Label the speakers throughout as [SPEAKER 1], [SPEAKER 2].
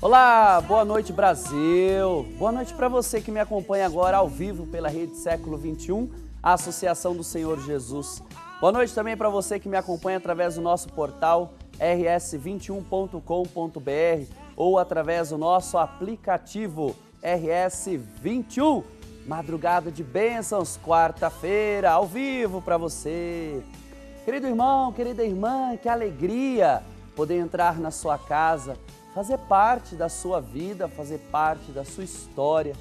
[SPEAKER 1] Olá, boa noite Brasil, boa noite para você que me acompanha agora ao vivo pela Rede Século 21, a Associação do Senhor Jesus. Boa noite também para você que me acompanha através do nosso portal rs21.com.br ou através do nosso aplicativo RS21. Madrugada de bênçãos, quarta-feira, ao vivo para você. Querido irmão, querida irmã, que alegria poder entrar na sua casa, fazer parte da sua vida, fazer parte da sua história,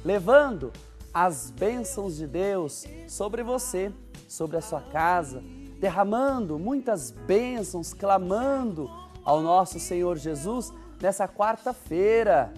[SPEAKER 1] levando as bênçãos de Deus sobre você, sobre a sua casa, derramando muitas bênçãos, clamando ao nosso Senhor Jesus nessa quarta-feira.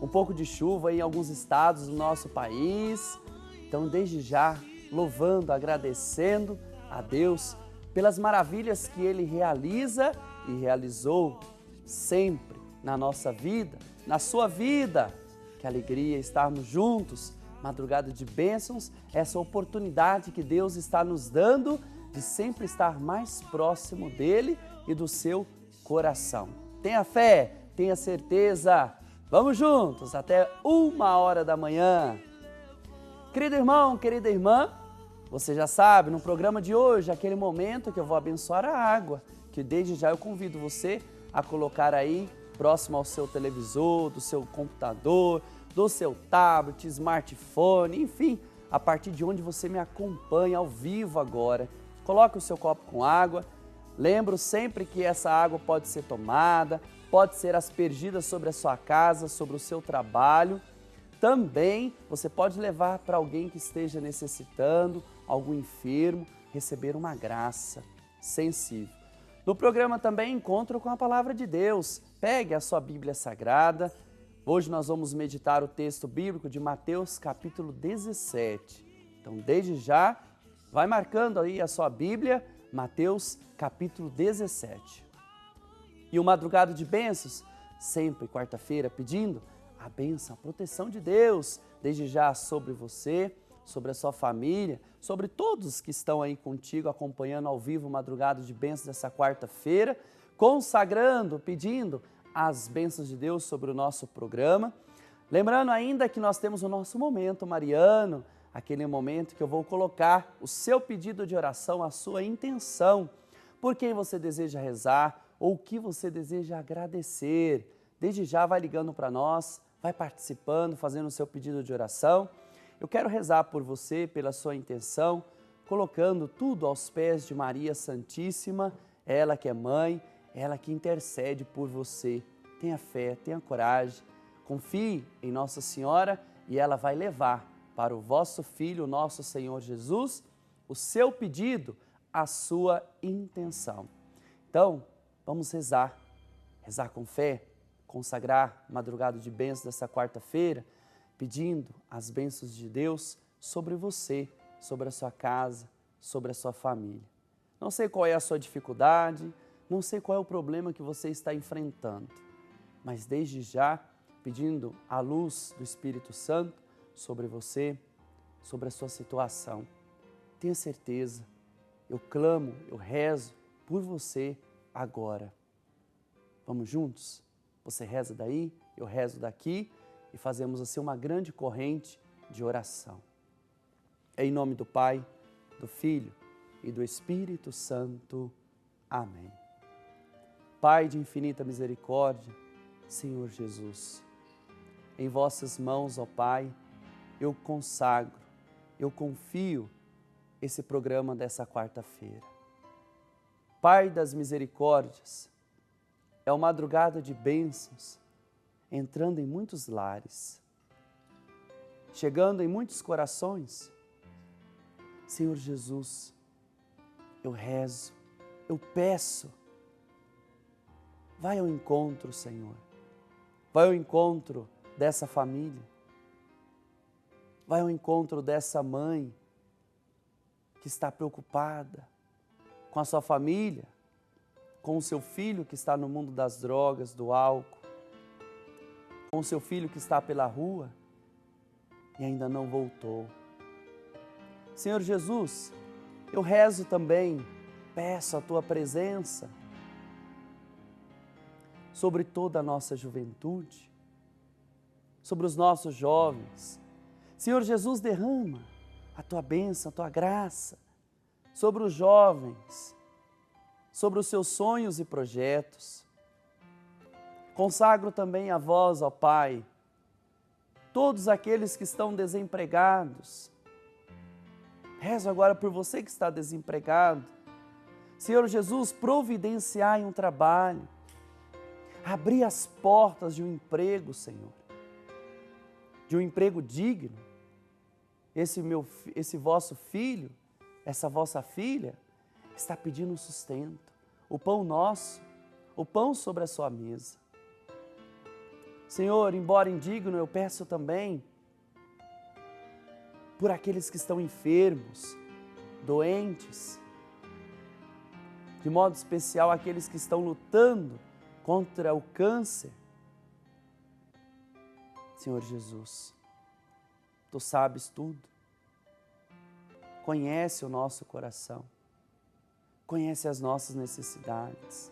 [SPEAKER 1] Um pouco de chuva em alguns estados do nosso país, então desde já louvando, agradecendo a Deus pelas maravilhas que Ele realiza e realizou sempre na nossa vida, na sua vida. Que alegria estarmos juntos, madrugada de bênçãos, essa oportunidade que Deus está nos dando de sempre estar mais próximo dEle e do seu coração. Tenha fé, tenha certeza, vamos juntos até 1h da manhã. Querido irmão, querida irmã, você já sabe, no programa de hoje, aquele momento que eu vou abençoar a água, que desde já eu convido você a colocar aí próximo ao seu televisor, do seu computador, do seu tablet, smartphone, enfim, a partir de onde você me acompanha ao vivo agora. Coloque o seu copo com água. Lembro sempre que essa água pode ser tomada, pode ser aspergida sobre a sua casa, sobre o seu trabalho. Também você pode levar para alguém que esteja necessitando, algum enfermo, receber uma graça sensível. No programa também encontro com a Palavra de Deus. Pegue a sua Bíblia Sagrada. Hoje nós vamos meditar o texto bíblico de Mateus capítulo 17. Então, desde já, vai marcando aí a sua Bíblia, Mateus capítulo 17. E o madrugado de bênçãos, sempre quarta-feira, pedindo a bênção, a proteção de Deus, desde já sobre você, sobre a sua família, sobre todos que estão aí contigo, acompanhando ao vivo o madrugado de bênçãos dessa quarta-feira, consagrando, pedindo as bênçãos de Deus sobre o nosso programa. Lembrando ainda que nós temos o nosso momento mariano, aquele momento que eu vou colocar o seu pedido de oração, a sua intenção, por quem você deseja rezar ou o que você deseja agradecer. Desde já vai ligando para nós, vai participando, fazendo o seu pedido de oração. Eu quero rezar por você, pela sua intenção, colocando tudo aos pés de Maria Santíssima, ela que é mãe, ela que intercede por você. Tenha fé, tenha coragem, confie em Nossa Senhora e ela vai levar para o vosso Filho, nosso Senhor Jesus, o seu pedido, a sua intenção. Então, vamos rezar, rezar com fé, consagrar madrugada de bênçãos dessa quarta-feira, pedindo as bênçãos de Deus sobre você, sobre a sua casa, sobre a sua família. Não sei qual é a sua dificuldade, não sei qual é o problema que você está enfrentando, mas desde já, pedindo a luz do Espírito Santo sobre você, sobre a sua situação. Tenha certeza, eu clamo, eu rezo por você agora. Vamos juntos? Você reza daí, eu rezo daqui, e fazemos assim uma grande corrente de oração. Em nome do Pai, do Filho e do Espírito Santo. Amém. Pai de infinita misericórdia, Senhor Jesus, em vossas mãos, ó Pai, eu consagro, eu confio esse programa dessa quarta-feira. Pai das misericórdias, é uma madrugada de bênçãos, entrando em muitos lares, chegando em muitos corações. Senhor Jesus, eu rezo, eu peço, vai ao encontro, Senhor, vai ao encontro dessa família, vai ao encontro dessa mãe que está preocupada com a sua família, com o seu filho que está no mundo das drogas, do álcool, com o seu filho que está pela rua e ainda não voltou. Senhor Jesus, eu rezo também, peço a Tua presença sobre toda a nossa juventude, sobre os nossos jovens. Senhor Jesus, derrama a Tua bênção, a Tua graça sobre os jovens, sobre os seus sonhos e projetos. Consagro também a vós, ó Pai, todos aqueles que estão desempregados. Rezo agora por você que está desempregado. Senhor Jesus, providenciai um trabalho, abri as portas de um emprego, Senhor, de um emprego digno. Esse vosso filho, essa vossa filha, está pedindo sustento, o pão nosso, o pão sobre a sua mesa. Senhor, embora indigno, eu peço também por aqueles que estão enfermos, doentes, de modo especial aqueles que estão lutando contra o câncer. Senhor Jesus, Tu sabes tudo, conhece o nosso coração, conhece as nossas necessidades,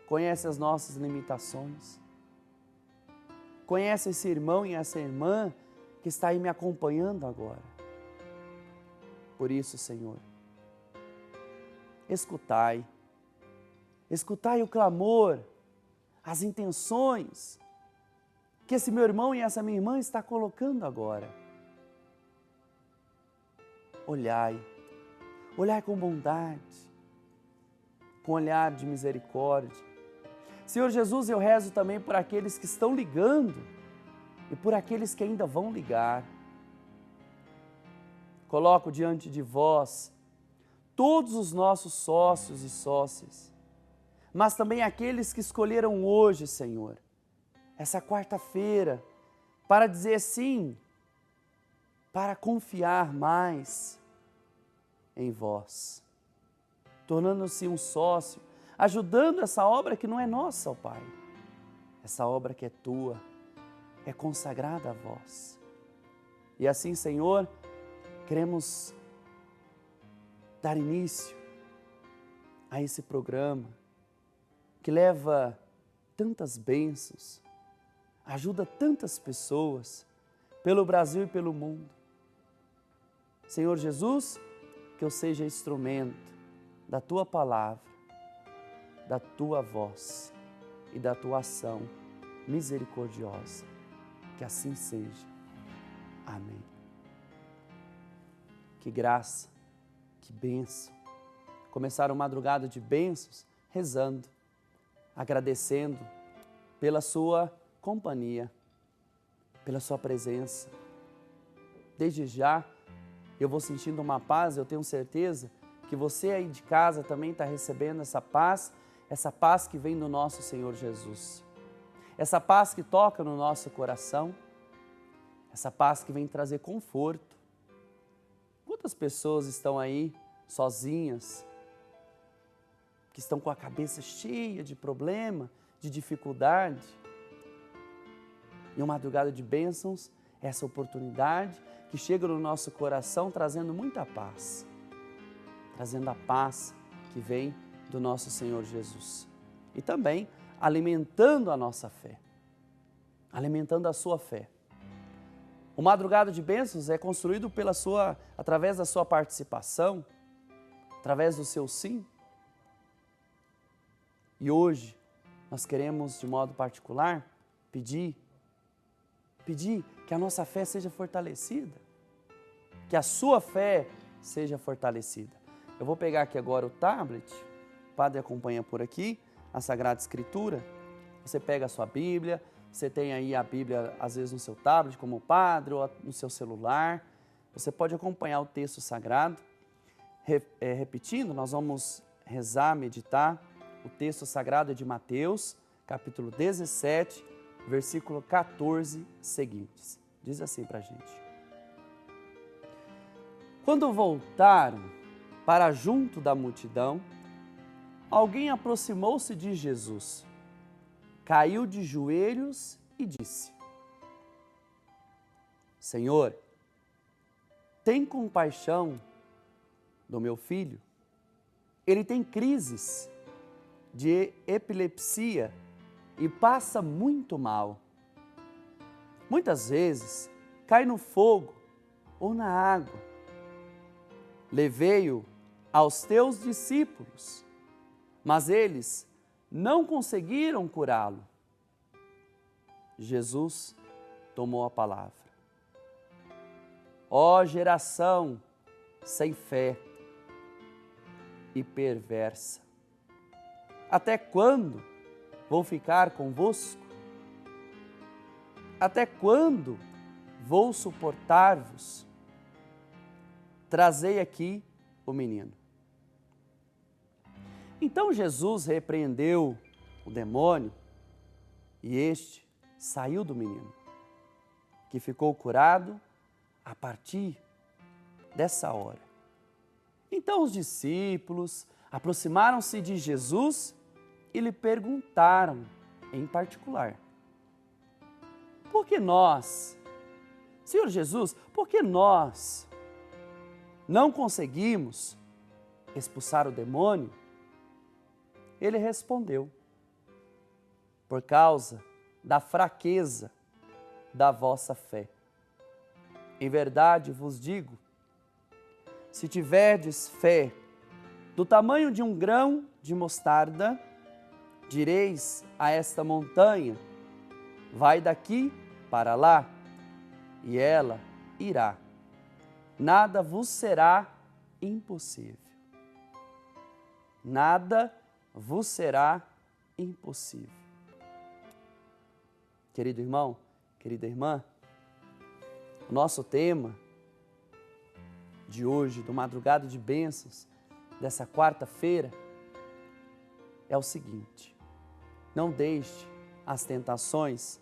[SPEAKER 1] conhece as nossas limitações, conhece esse irmão e essa irmã que está aí me acompanhando agora. Por isso, Senhor, escutai o clamor, as intenções que esse meu irmão e essa minha irmã está colocando agora. Olhai com bondade, com olhar de misericórdia. Senhor Jesus, eu rezo também por aqueles que estão ligando e por aqueles que ainda vão ligar. Coloco diante de vós todos os nossos sócios e sócias, mas também aqueles que escolheram hoje, Senhor, essa quarta-feira, para dizer sim, para confiar mais em vós, tornando-se um sócio, ajudando essa obra que não é nossa, ó Pai, essa obra que é Tua, é consagrada a vós. E assim, Senhor, queremos dar início a esse programa que leva tantas bênçãos, ajuda tantas pessoas pelo Brasil e pelo mundo. Senhor Jesus, que eu seja instrumento da Tua palavra, da Tua voz e da Tua ação misericordiosa. Que assim seja. Amém. Que graça, que bênção. Começar uma madrugada de bênçãos rezando, agradecendo pela sua companhia, pela sua presença. Desde já, eu vou sentindo uma paz, eu tenho certeza que você aí de casa também está recebendo essa paz que vem do nosso Senhor Jesus. Essa paz que toca no nosso coração, essa paz que vem trazer conforto. Quantas pessoas estão aí sozinhas, que estão com a cabeça cheia de problema, de dificuldade? E uma madrugada de bênçãos, essa oportunidade que chega no nosso coração trazendo muita paz, trazendo a paz que vem do nosso Senhor Jesus. E também alimentando a nossa fé, alimentando a sua fé. O Madrugada de Bênçãos é construído através da sua participação, através do seu sim. E hoje nós queremos, de modo particular, pedir que a nossa fé seja fortalecida, que a sua fé seja fortalecida. Eu vou pegar aqui agora o tablet, o padre acompanha por aqui, a Sagrada Escritura. Você pega a sua Bíblia, você tem aí a Bíblia às vezes no seu tablet, como o padre, ou no seu celular. Você pode acompanhar o texto sagrado. Repetindo, nós vamos rezar, meditar. O texto sagrado é de Mateus, capítulo 17, versículo 14 seguintes. Diz assim para a gente. Quando voltaram para junto da multidão, alguém aproximou-se de Jesus, caiu de joelhos e disse: Senhor, tem compaixão do meu filho. Ele tem crises de epilepsia e passa muito mal. Muitas vezes cai no fogo ou na água. Levei-o aos teus discípulos, mas eles não conseguiram curá-lo. Jesus tomou a palavra. Ó geração sem fé e perversa, até quando vou ficar convosco? Até quando vou suportar-vos? Trazei aqui o menino. Então Jesus repreendeu o demônio e este saiu do menino, que ficou curado a partir dessa hora. Então os discípulos aproximaram-se de Jesus e lhe perguntaram em particular: por que nós, Senhor Jesus, por que nós não conseguimos expulsar o demônio? Ele respondeu: por causa da fraqueza da vossa fé. Em verdade vos digo, se tiverdes fé do tamanho de um grão de mostarda, direis a esta montanha: vai daqui para lá, e ela irá. Nada vos será impossível. Nada vos será impossível. Querido irmão, querida irmã, o nosso tema de hoje, do Madrugada de Bênçãos, dessa quarta-feira, é o seguinte: não deixe as tentações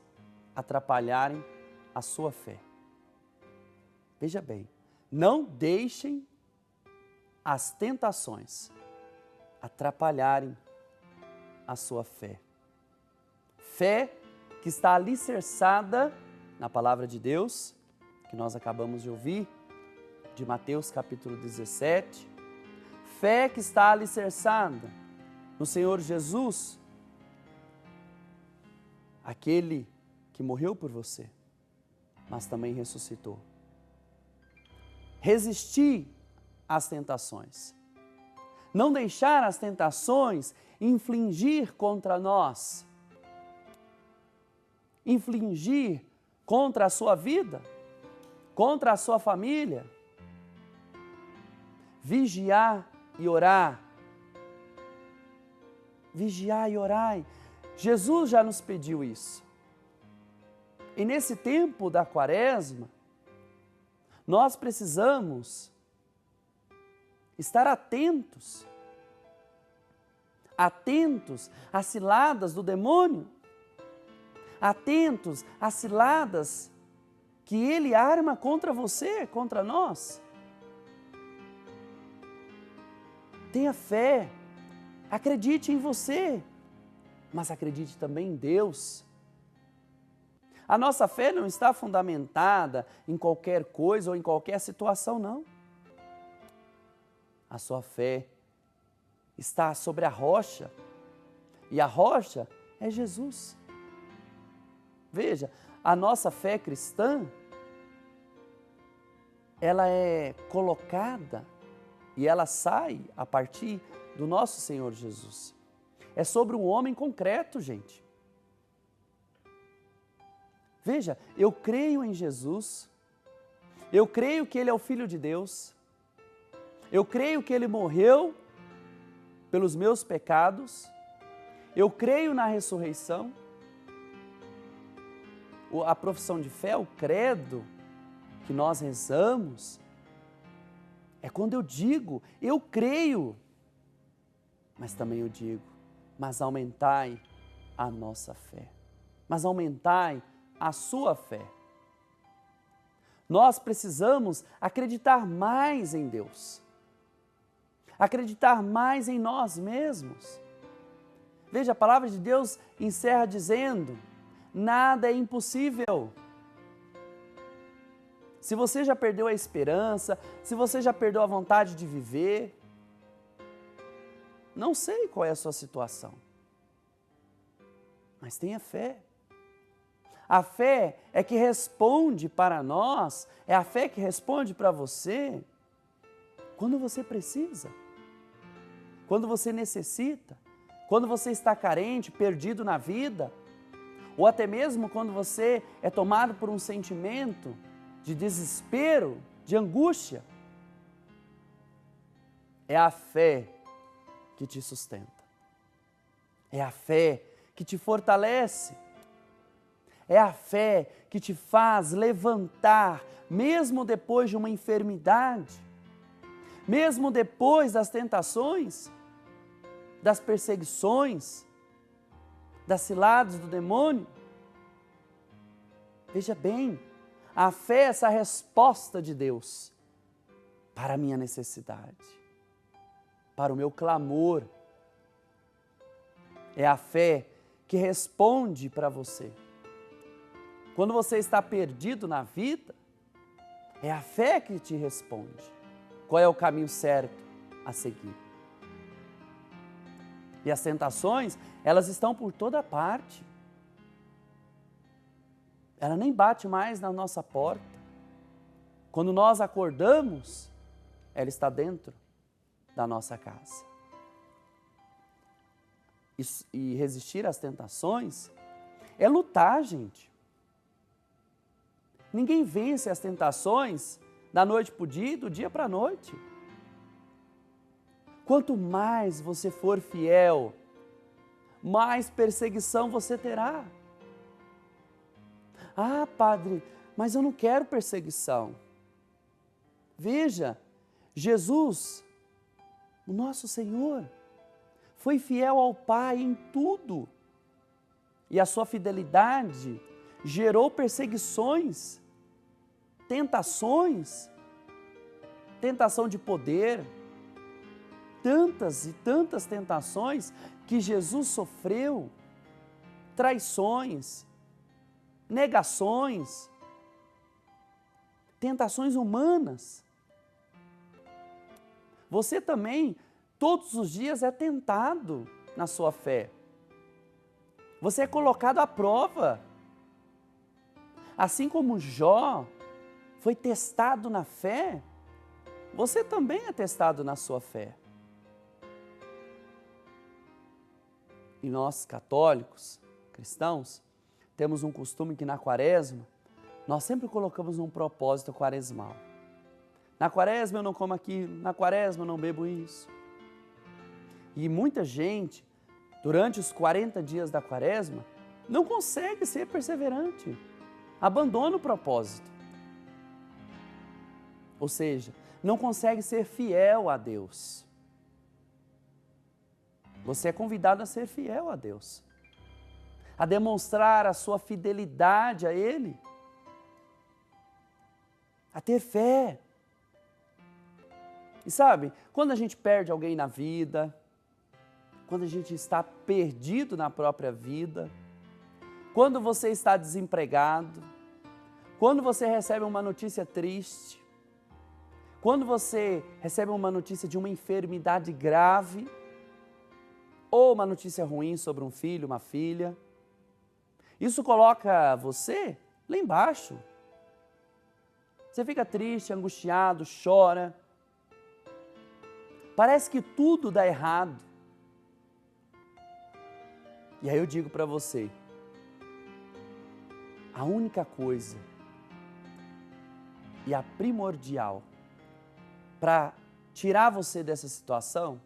[SPEAKER 1] atrapalharem a sua fé. Veja bem, não deixem as tentações atrapalharem a sua fé. Fé que está alicerçada na palavra de Deus, que nós acabamos de ouvir, de Mateus capítulo 17. Fé que está alicerçada no Senhor Jesus, aquele que morreu por você, mas também ressuscitou. Resistir às tentações. Não deixar as tentações infligir contra nós. Infligir contra a sua vida, contra a sua família. Vigiar e orar. Vigiar e orai. Jesus já nos pediu isso. E nesse tempo da Quaresma, nós precisamos estar atentos às ciladas do demônio, atentos às ciladas que ele arma contra você, contra nós. Tenha fé, acredite em você, mas acredite também em Deus. A nossa fé não está fundamentada em qualquer coisa ou em qualquer situação, não. A sua fé está sobre a rocha, e a rocha é Jesus. Veja, a nossa fé cristã, ela é colocada e ela sai a partir do nosso Senhor Jesus. É sobre um homem concreto, gente. Veja, eu creio em Jesus, eu creio que Ele é o Filho de Deus, eu creio que Ele morreu pelos meus pecados, eu creio na ressurreição. A profissão de fé, o credo que nós rezamos, é quando eu digo, eu creio, mas também eu digo, mas aumentai a nossa fé, mas aumentai a sua fé. Nós precisamos acreditar mais em Deus, acreditar mais em nós mesmos. Veja, a palavra de Deus encerra dizendo: nada é impossível. Se você já perdeu a esperança, se você já perdeu a vontade de viver, Não sei qual é a sua situação, mas tenha fé. A fé é que responde para nós, é a fé que responde para você quando você precisa, quando você necessita, quando você está carente, perdido na vida, ou até mesmo quando você é tomado por um sentimento de desespero, de angústia. É a fé que te sustenta, é a fé que te fortalece, é a fé que te faz levantar, mesmo depois de uma enfermidade, mesmo depois das tentações, das perseguições, das ciladas do demônio. Veja bem, a fé é essa resposta de Deus para a minha necessidade, para o meu clamor. É a fé que responde para você. Quando você está perdido na vida, é a fé que te responde. Qual é o caminho certo a seguir? E as tentações, elas estão por toda parte. Ela nem bate mais na nossa porta. Quando nós acordamos, ela está dentro da nossa casa. E resistir às tentações é lutar, gente. Ninguém vence as tentações da noite para o dia, do dia para a noite. Quanto mais você for fiel, mais perseguição você terá. Ah, padre, mas eu não quero perseguição. Veja, Jesus, o nosso Senhor, foi fiel ao Pai em tudo. E a sua fidelidade gerou perseguições, tentações, tentação de poder, tantas e tantas tentações que Jesus sofreu, traições, negações, tentações humanas. Você também, todos os dias, é tentado na sua fé. Você é colocado à prova. Assim como Jó foi testado na fé, você também é testado na sua fé. E nós, católicos, cristãos, temos um costume que na quaresma, nós sempre colocamos um propósito quaresmal. Na quaresma eu não como aquilo, na quaresma eu não bebo isso. E muita gente, durante os 40 dias da quaresma, não consegue ser perseverante, abandona o propósito. Ou seja, não consegue ser fiel a Deus. Você é convidado a ser fiel a Deus, a demonstrar a sua fidelidade a Ele, a ter fé. E sabe, quando a gente perde alguém na vida, quando a gente está perdido na própria vida, quando você está desempregado, quando você recebe uma notícia triste, quando você recebe uma notícia de uma enfermidade grave, ou uma notícia ruim sobre um filho, uma filha, isso coloca você lá embaixo. Você fica triste, angustiado, chora. Parece que tudo dá errado. E aí eu digo para você, a única coisa e a primordial para tirar você dessa situação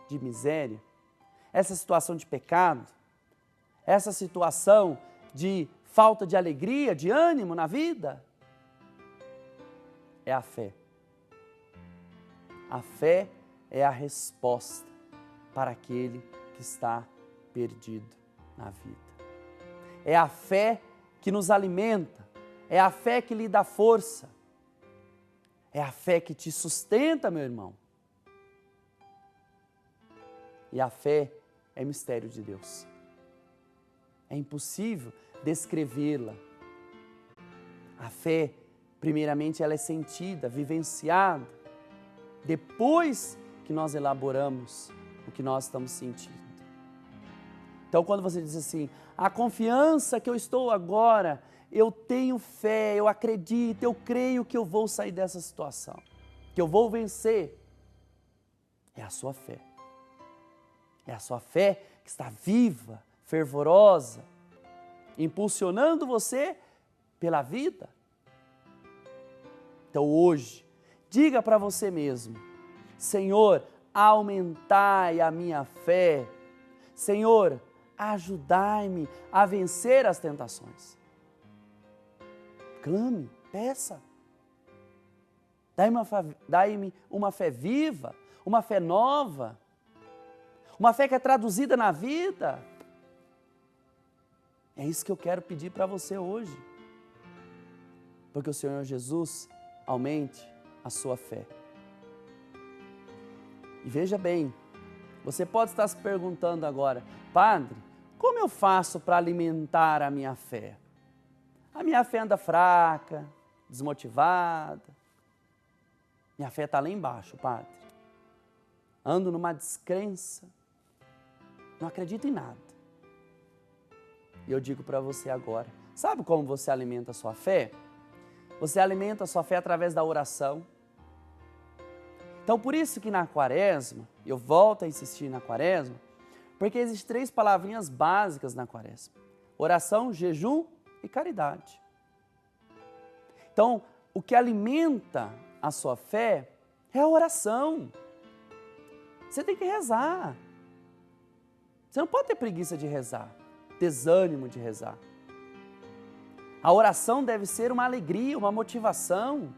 [SPEAKER 1] de miséria, essa situação de pecado, essa situação de falta de alegria, de ânimo na vida, é a fé. A fé é a resposta para aquele que está perdido na vida. É a fé que nos alimenta, é a fé que lhe dá força, é a fé que te sustenta, meu irmão. E a fé é mistério de Deus. É impossível descrevê-la. A fé, primeiramente, ela é sentida, vivenciada. Depois que nós elaboramos o que nós estamos sentindo. Então, quando você diz assim, a confiança que eu estou agora, eu tenho fé, eu acredito, eu creio que eu vou sair dessa situação, que eu vou vencer, é a sua fé. É a sua fé que está viva, fervorosa, impulsionando você pela vida. Então hoje, diga para você mesmo, Senhor, aumentai a minha fé. Senhor, ajudai-me a vencer as tentações. Clame, peça. Dai-me uma fé viva, uma fé nova, uma fé que é traduzida na vida. É isso que eu quero pedir para você hoje. Porque o Senhor Jesus aumente a sua fé. E veja bem, você pode estar se perguntando agora, Padre, como eu faço para alimentar a minha fé? A minha fé anda fraca, desmotivada. Minha fé está lá embaixo, Padre. Ando numa descrença. Não acredito em nada. E eu digo para você agora, sabe como você alimenta a sua fé? Você alimenta a sua fé através da oração. Então, por isso que na quaresma, eu volto a insistir na quaresma, porque existem 3 palavrinhas básicas na quaresma. Oração, jejum e caridade. Então, o que alimenta a sua fé é a oração. Você tem que rezar. Você não pode ter preguiça de rezar, desânimo de rezar. A oração deve ser uma alegria, uma motivação,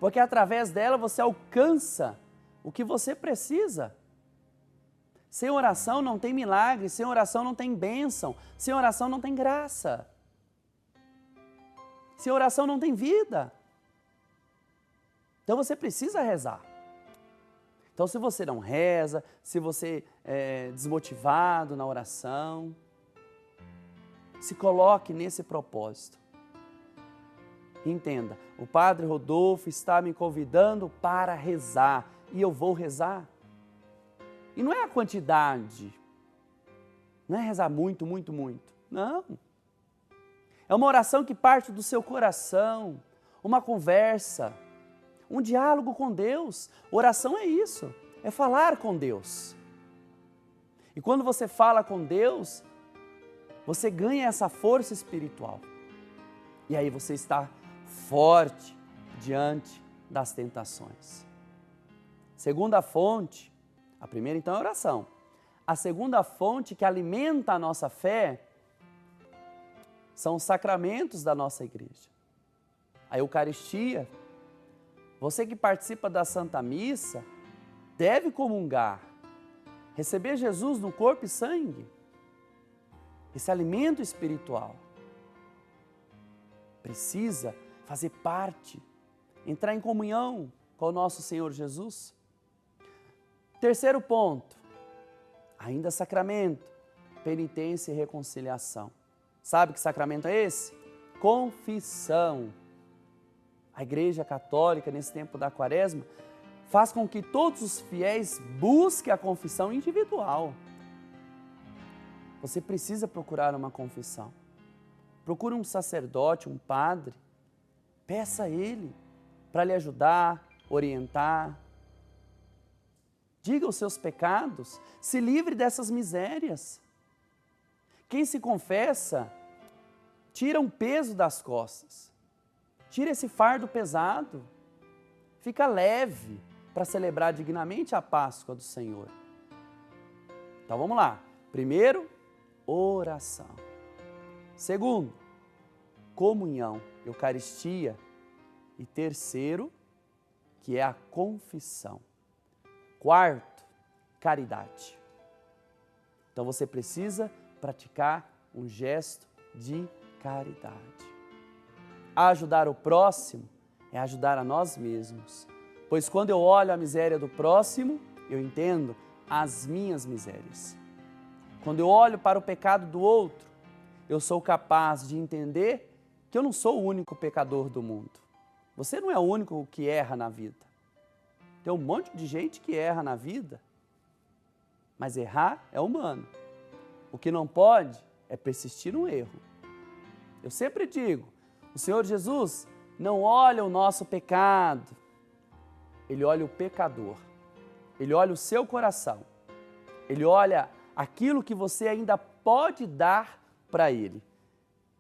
[SPEAKER 1] porque através dela você alcança o que você precisa. Sem oração não tem milagre, sem oração não tem bênção, sem oração não tem graça. Sem oração não tem vida. Então você precisa rezar. Então se você não reza, se você é desmotivado na oração, se coloque nesse propósito. Entenda, o Padre Rodolfo está me convidando para rezar e eu vou rezar. E não é a quantidade, não é rezar muito, muito, muito, não. É uma oração que parte do seu coração, uma conversa, um diálogo com Deus. Oração é isso, é falar com Deus. E quando você fala com Deus, você ganha essa força espiritual. E aí você está forte diante das tentações. Segunda fonte, a primeira então é a oração. A segunda fonte que alimenta a nossa fé são os sacramentos da nossa igreja. A Eucaristia. Você que participa da Santa Missa deve comungar, receber Jesus no corpo e sangue. Esse alimento espiritual precisa fazer parte, entrar em comunhão com o nosso Senhor Jesus. Terceiro ponto, ainda sacramento, penitência e reconciliação. Sabe que sacramento é esse? Confissão. A Igreja Católica, nesse tempo da Quaresma, faz com que todos os fiéis busquem a confissão individual. Você precisa procurar uma confissão. Procure um sacerdote, um padre. Peça a ele para lhe ajudar, orientar. Diga os seus pecados, se livre dessas misérias. Quem se confessa, tira um peso das costas. Tira esse fardo pesado. Fica leve para celebrar dignamente a Páscoa do Senhor. Então vamos lá. Primeiro, oração. Segundo, comunhão, Eucaristia. E terceiro, que é a confissão. Quarto, caridade. Então você precisa praticar um gesto de caridade. Ajudar o próximo é ajudar a nós mesmos. Pois quando eu olho a miséria do próximo, eu entendo as minhas misérias. Quando eu olho para o pecado do outro, eu sou capaz de entender que eu não sou o único pecador do mundo. Você não é o único que erra na vida. Tem um monte de gente que erra na vida. mas errar é humano. O que não pode é persistir no erro. Eu sempre digo, o Senhor Jesus não olha o nosso pecado, Ele olha o pecador, Ele olha o seu coração, Ele olha aquilo que você ainda pode dar para Ele.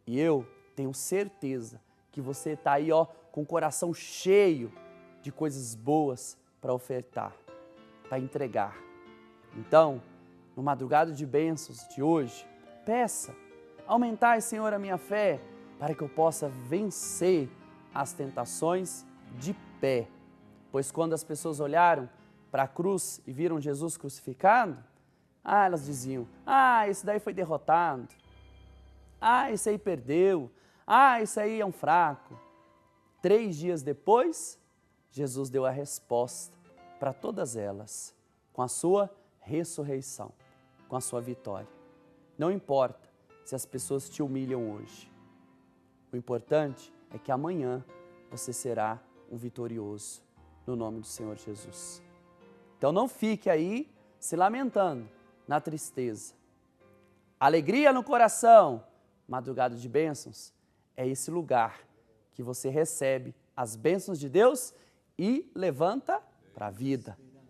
[SPEAKER 1] E eu tenho certeza que você está aí, ó, com o coração cheio de coisas boas para ofertar, para entregar. Então, no Madrugada de Bênçãos de hoje, peça, aumentai, Senhor, a minha fé, para que eu possa vencer as tentações de pé. Pois quando as pessoas olharam para a cruz e viram Jesus crucificado, elas diziam, esse daí foi derrotado, esse aí perdeu, esse aí é um fraco. 3 dias depois, Jesus deu a resposta para todas elas, com a sua ressurreição, com a sua vitória. Não importa se as pessoas te humilham hoje, o importante é que amanhã você será um vitorioso, no nome do Senhor Jesus. Então não fique aí se lamentando na tristeza. Alegria no coração, Madrugada de Bênçãos, é esse lugar que você recebe as bênçãos de Deus e levanta para a vida.